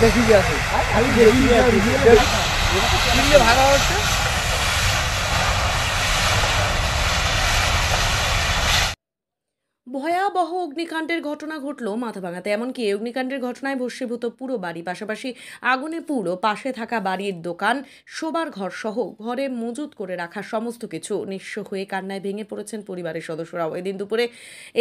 দেখি আছে ভাড়া হচ্ছে। ভয়াবহ অগ্নিকাণ্ডের ঘটনা ঘটল মাথাভাঙাতে। এমনকি অগ্নিকাণ্ডের ঘটনায় ভস্মীভূত পুরো বাড়ি, পাশাপাশি আগুনে পুরো পাশে থাকা বাড়ির দোকান, শোবার ঘর সহ ঘরে মজুত করে রাখা সমস্ত কিছু। নিঃস্ব হয়ে কান্নায় ভেঙে পড়েছেন পরিবারের সদস্যরাও। এদিন দুপুরে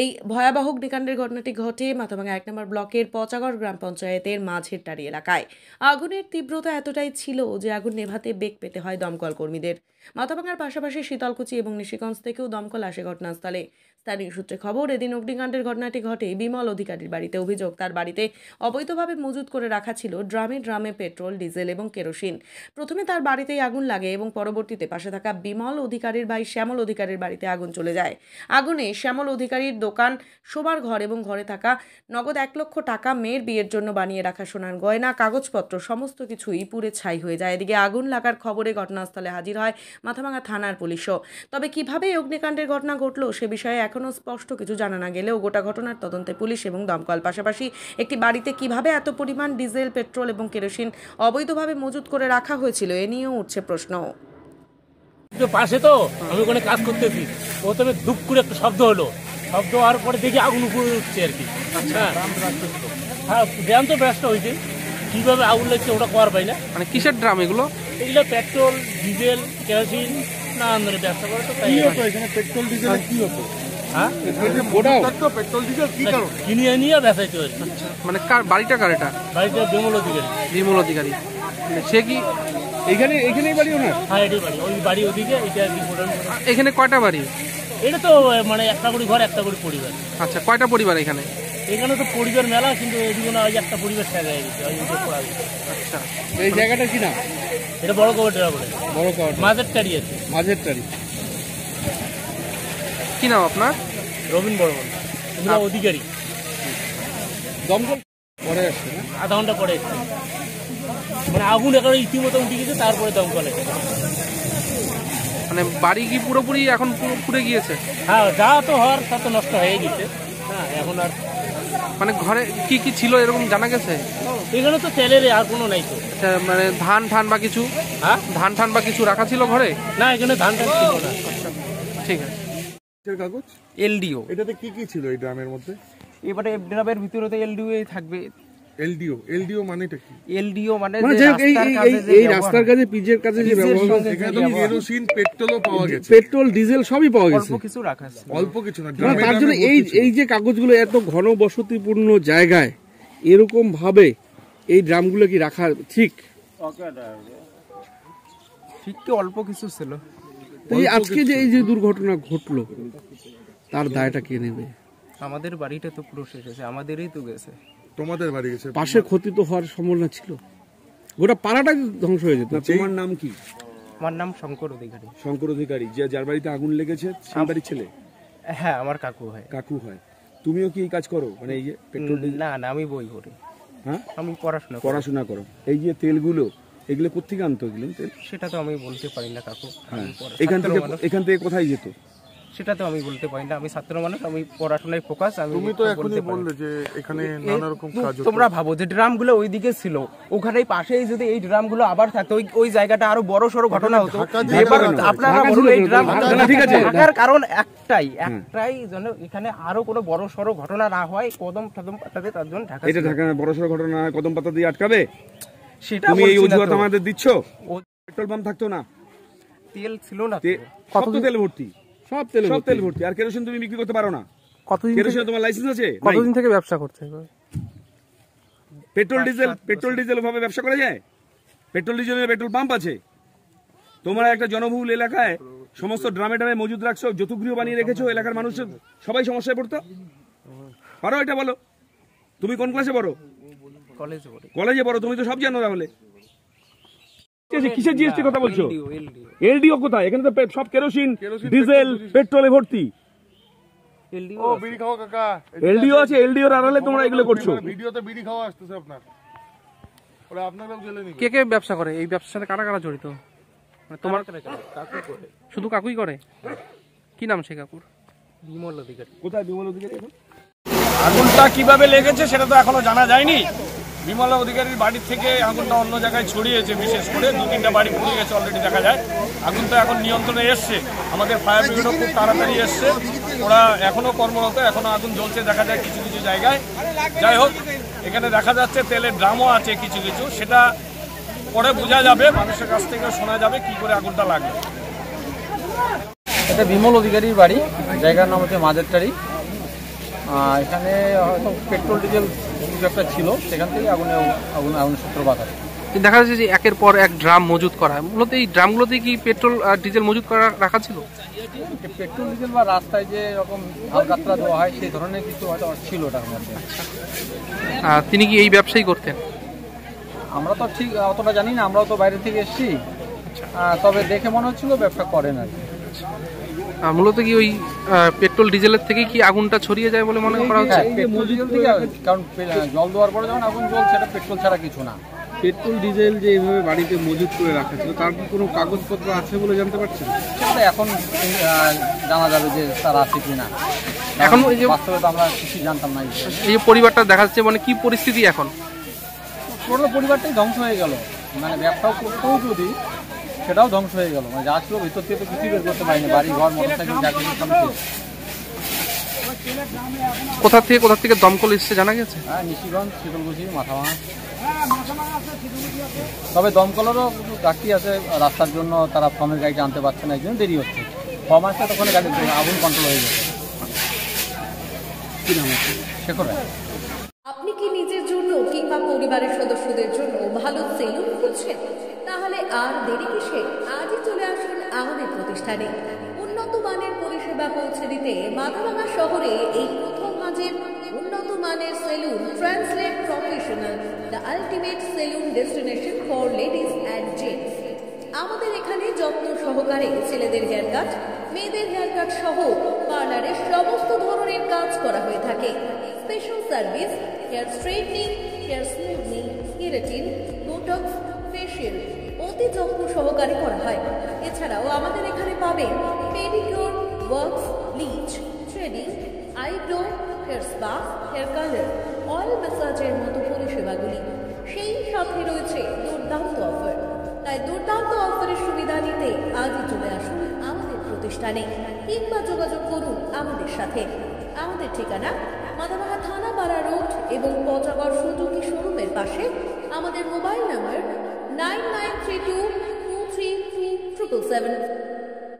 এই ভয়াবহ অগ্নিকাণ্ডের ঘটনাটি ঘটে মাথাভাঙা ১ নম্বর ব্লকের পচাগড় গ্রাম পঞ্চায়েতের মাঝের টারি এলাকায়। আগুনের তীব্রতা এতটাই ছিল যে আগুন নেভাতে বেগ পেতে হয় দমকল কর্মীদের। মাথাভাঙার পাশাপাশি শীতলকুচি এবং নিশিগঞ্জ থেকেও দমকল আসে ঘটনাস্থলে। স্থানীয় সূত্রে খবর, এদিন অগ্নিকাণ্ডের ঘটনাটি ঘটে বিমল অধিকারীর বাড়িতে। অভিযোগ, তার বাড়িতে অবৈধভাবে মজুত করে রাখা ছিল ড্রামে ড্রামে পেট্রোল, ডিজেল এবং কেরোসিন। প্রথমে তার বাড়িতেই আগুন লাগে এবং পরবর্তীতে পাশে থাকা বিমল অধিকারীর ভাই শ্যামল অধিকারীর বাড়িতে আগুন চলে যায়। আগুনে শ্যামল অধিকারীর দোকান, শোবার ঘর এবং ঘরে থাকা নগদ ১ লক্ষ টাকা, মেয়ের বিয়ের জন্য বানিয়ে রাখা সোনার গয়না, কাগজপত্র সমস্ত কিছুই পুড়ে ছাই হয়ে যায়। এদিকে আগুন লাগার খবরে ঘটনাস্থলে হাজির হয় মাথাভাঙা থানার পুলিশও। তবে কিভাবে অগ্নিকাণ্ডের ঘটনা ঘটল সে বিষয়ে এখনও স্পষ্ট কিছু জানা না গেলেও গোটা ঘটনার তদন্তে পুলিশ এবং দমকল, পাশাপাশি একটি বাড়িতে কিভাবে এত পরিমাণ ডিজেল, পেট্রোল এবং কেরোসিন অবৈধভাবে মজুত করে রাখা হয়েছিল এ নিয়েও উঠছে প্রশ্ন। পাশে তো আমি ওখানে কাজ করতেছি, প্রথমে দুপ করে একটা শব্দ হলো, শব্দ হওয়ার পরে দেখি আগুন উপরে উঠছে আর কি। হ্যাঁ, ড্রাম তো ব্যস্ত হয়েছে, কিভাবে আগুন লাগছে ওটা করার পাই না। মানে কিসের ড্রাম এগুলো? এগুলো পেট্রোল, ডিজেল, কেরোসিন নানান ধরনের ব্যবসা করে। তো তাই পেট্রোল ডিজেল কি হতো? হ্যাঁ, পেট্রোল ডিজেল কি কারণ কিনে নিয়ে বেচাইতে হয়েছে। মানে কার বাড়িটা? কার এটা? বাড়িটা বিমল অধিকারী। বিমল অধিকারী সে কি এখানেই বাড়ি ওনার? হ্যাঁ, এটাই বাড়ি, ওই বাড়ি ওদিকে। এটা এখানে কয়টা বাড়ি? এটা তো মানে একটা করে ঘর, একটা করে পরিবার। আচ্ছা, কয়টা পরিবার এখানে? এখানে তো পরিবার মেলা, কিন্তু এদিকে না, ওই একটা পরিবার শেষ হয়ে গেছে। আচ্ছা, এই জায়গাটা কি না? এটা বড় কবরটা বলে, বড় কবর, মাঝের টারি আছে। মাঝের টারি। কি নাম আপনার? রবীন বর্মন, অধিকারী। দমকল পরে আসছে না? আধা ঘন্টা পরে এসছে, মানে আগুন একেবারে ইতিমধ্যে উঠে গেছে, তারপরে দমকল এসছে। মানে বাড়ি কি পুরোপুরি এখন পুড়ে গিয়েছে? হ্যাঁ, যা তো হওয়ার তা তো নষ্ট হয়ে গেছে। হ্যাঁ, এখন আর মানে ঘরে কি কি ছিল এরকম জানা গেছে? এখানে তো তেলের আর কোনো নাই তো। আচ্ছা, মানে ধান ঠান বা কিছু? হ্যাঁ, ধান বা কিছু রাখা ছিল ঘরে? না, এখানে ধান টান ছিল না। ঠিক আছে। কাগজ এলডিও, এটাতে কি কি ছিল এই ড্রামের মধ্যে? এবারে ড্রামের ভিতরে তো এলডিও থাকবে। এলডিও মানেটা কি? এলডিও মানে এই রাস্তার কাজে, পিচের কাজে যে ব্যবহার হয়, এখানে কেরোসিন, পেট্রোলও পাওয়া গেছে, পেট্রোল, ডিজেল সবই পাওয়া গেছে। অল্প কিছু রাখা আছে, অল্প কিছু না। তার জন্য এই যে কাগজগুলো এত ঘন বসতিপূর্ণ জায়গায় এরকম ভাবে এই ড্রামগুলো কি রাখা ঠিক? ঠিক কি অল্প কিছু ছিল। আজকে যে এই যে দুর্ঘটনা ঘটলো তার দায়টা কে নেবে? আমাদের বাড়িটা তো পুরো শেষ হয়েছে, আমাদেরই তো গেছে। তোমাদের বাড়ি গেছে, পাশে ক্ষতি তো হওয়ার সম্ভাবনা ছিল, গোটা পাড়াটা ধ্বংস হয়ে যেত। তোমার নাম কি? আমার নাম শঙ্কর অধিকারী। শঙ্কর অধিকারী, যার বাড়িতে আগুন লেগেছে সেই বাড়ির ছেলে? হ্যাঁ, আমার কাকু হয়। কাকু হয়। তুমিও কি এই কাজ করো, মানে এই যে পেট্রোল? না না, আমি বই পড়ি। হ্যাঁ, আমি পড়াশোনা করো। এই যে তেলগুলো, এগুলো কোথেকে আনতো এগুলো তেল? সেটা তো আমি বলতে পারি না কাকু। হ্যাঁ, এখান থেকে কোথায় যেত সেটা তো আমি বলতে পারি না, আমি ছাত্র মানুষ, আমি পড়াশোনায় ফোকাস। তুমি তো এখনই বললে যে এখানে নানা রকম কাজ হতো। তোমরা ভাবো যে ড্রামগুলো ওইদিকে ছিল, ওখানেই পাশেই যদি এই ড্রামগুলো আবার থাকতো, ওই জায়গাটা আরো বড় সড়ো ঘটনা হতো। এবার আপনারা বলুন এই ড্রাম থাকার কারণ একটাই যেন এখানে আরো কোনো বড় সড়ো ঘটনা না হয়, কদম পাতাতে তার জন্য ঢাকা। এটা ঢাকা বড় সড়ো ঘটনা কদম পাতা দিয়ে আটকাবে? সেটা তুমি এই অজুহাত আমাদের দিচ্ছ? পেট্রোল পাম্প থাকতো না, তেল ছিল না, কত তেল ভর্তি, সব তেল ভর্তি। আর কেরোসিন তুমি বিক্রি করতে পারো না? কতদিন তোমার লাইসেন্স আছে? কতদিন থেকে ব্যবসা করতে? পেট্রোল ডিজেল ভাবে ব্যবসা করা যায়? পেট্রোল ডিজেলের পেট্রোল পাম্প আছে। তোমরা একটা জনবহুল এলাকায় সমস্ত ড্রামে মজুদ রাখছো, যৌতুগৃহ বানিয়ে রেখেছো, এলাকার মানুষের সবাই সমস্যায় পড়তো। পারো এটা বলো? তুমি কোন ক্লাসে পড়ো? কলেজে পড়ো। তুমি তো সব জানো। তাহলে কিসের জিএসটি কথা বলছো? এলডিও কোথায়? এখানে তো সব কেরোসিন, ডিজেল, পেট্রোলে ভর্তি। এলডিও আছে, এলডিওর আড়ালে তোমরা এগুলো করছো। ভিডিওতে বিড়ি খাওয়া আসতেছে আপনার। ওরা আপনারাও জেলে নিবে। কে কে ব্যবসা করে? এই ব্যবসার সাথে কারা কারা জড়িত? মানে তোমার কাকু করে শুধু কাকুই করে? কি নাম সে কাকুর? বিমল অধিকারী। কোথায় বিমল অধিকারী এখন? আগুনটা কিভাবে লেগেছে সেটা তো এখনো জানা যায়নি। বিমল অধিকারীর বাড়ির থেকে আগুনটা অন্য জায়গায় ছড়িয়েছে, বিশেষ করে 2-3টা বাড়ি পুড়ে গেছে অলরেডি দেখা যায়। আগুনটা এখন নিয়ন্ত্রণে এসছে, আমাদের ফায়ার ব্রিগেডও খুব তাড়াতাড়ি এসছে, ওরা এখনো কর্মরত, এখনো আগুন জ্বলছে দেখা যায় কিছু কিছু জায়গায়। যাই হোক, এখানে দেখা যাচ্ছে তেলের ড্রামও আছে কিছু কিছু, সেটা পরে বোঝা যাবে, মানুষের কাছ থেকে শোনা যাবে কি করে আগুনটা লাগবে। এটা বিমল অধিকারীর বাড়ি, জায়গার নাম হচ্ছে মাঝেরটারি। এখানে হয়তো পেট্রোল ডিজেল কিছু একটা ছিল, সেখান থেকে আগুনের সূত্রপাত হয়। দেখা যাচ্ছে যে একের পর এক ড্রাম মজুত করা, মূলত এই ড্রামগুলোতে কি পেট্রোল আর ডিজেল মজুত করা রাখা ছিল? পেট্রোল ডিজেল বা রাস্তায় যে এরকম হালকাতরা দেওয়া হয় সেই ধরনের কিছু হয়তো ছিল ওটার মধ্যে। তিনি কি এই ব্যবসায়ী করতেন? আমরা তো ঠিক অতটা জানি না, আমরাও তো বাইরে থেকে এসেছি, তবে দেখে মনে হচ্ছিল ব্যবসা করেন আর কি। মূলত কি ওই পেট্রোল ডিজেলের থেকে কি আগুনটা ছড়িয়ে যায় বলে মনে করা হচ্ছে? পেট্রোল ডিজেল থেকে, কারণ জল দেওয়ার পরে যখন আগুন জ্বলছে সেটা পেট্রোল ছাড়া কিছু না। পেট্রোল ডিজেল যে এইভাবে বাড়িতে মজুত করে রাখা ছিল, তার কি কোনো কাগজপত্র আছে বলে জানতে পারছেন? সেটা এখন জানা যাবে যে তার আছে কিনা। এখন এই যে বাস্তবে তো আমরা কিছু জানতাম না। এই যে পরিবারটা দেখা যাচ্ছে, মানে কি পরিস্থিতি এখন? পুরো পরিবারটাই ধ্বংস হয়ে গেল, মানে ব্যবসাও করতেও যদি সেটাও ধ্বংস হয়ে গেল, মানে যা ছিল ভিতর থেকে তো কিছুই বের করতে পারিনি, বাড়ি ঘর মোটরসাইকেল যা কিছু সব শেষ। কোথা থেকে দমকল এসছে জানা গেছে? হ্যাঁ, নিশিগঞ্জ, শীতলকুচি, মাথাভাঙা। তবে দমকলেরও ঘাটতি আছে, রাস্তার জন্য তারা ফর্মের গাড়িটা আনতে পারছে না, একজন দেরি হচ্ছে। ফর্ম আসলে তখন গাড়ি আগুন কন্ট্রোল হয়ে গেছে। শেখর রায়। আপনি কি নিজের জন্য কিংবা পরিবারের সদস্যদের জন্য ভালো সেলুন খুঁজছেন? তাহলে আর দেরি কিসে? আজই চলে আসুন আমাদের প্রতিষ্ঠানে। উন্নত মানের পরিষেবা পৌঁছে দিতে মাথাভাঙা শহরে এই প্রথম মাঝের উন্নত মানের salon translate professional, the ultimate salon destination for ladies and gents. আমাদের এখানে যত্ন সহকারে ছেলেদের হেয়ার কাট, মেয়েদের হেয়ার কাট সহ পার্লারের সমস্ত ধরনের কাজ করা হয়ে থাকে। Special service, hair straightening, hair smoothing, keratin, botox, facial অতি যত্ন সহকারে করা হয়। এছাড়াও আমাদের এখানে পাবেন pedicure, wax, bleach, threading, eyebrow, hair spa, hair colour, oil ম্যাসাজের মতো পরিষেবাগুলি। সেই সাথে রয়েছে দুর্দান্ত অফার। তাই দুর্দান্ত অফারের সুবিধা নিতে আজই চলে আসুন আমাদের প্রতিষ্ঠানে কিংবা যোগাযোগ করুন আমাদের সাথে। আমাদের ঠিকানা মাথাভাঙা থানাপাড়া রোড এবং পচাগড় সুজুকি শোরুমের পাশে। আমাদের মোবাইল নম্বর 9932233777।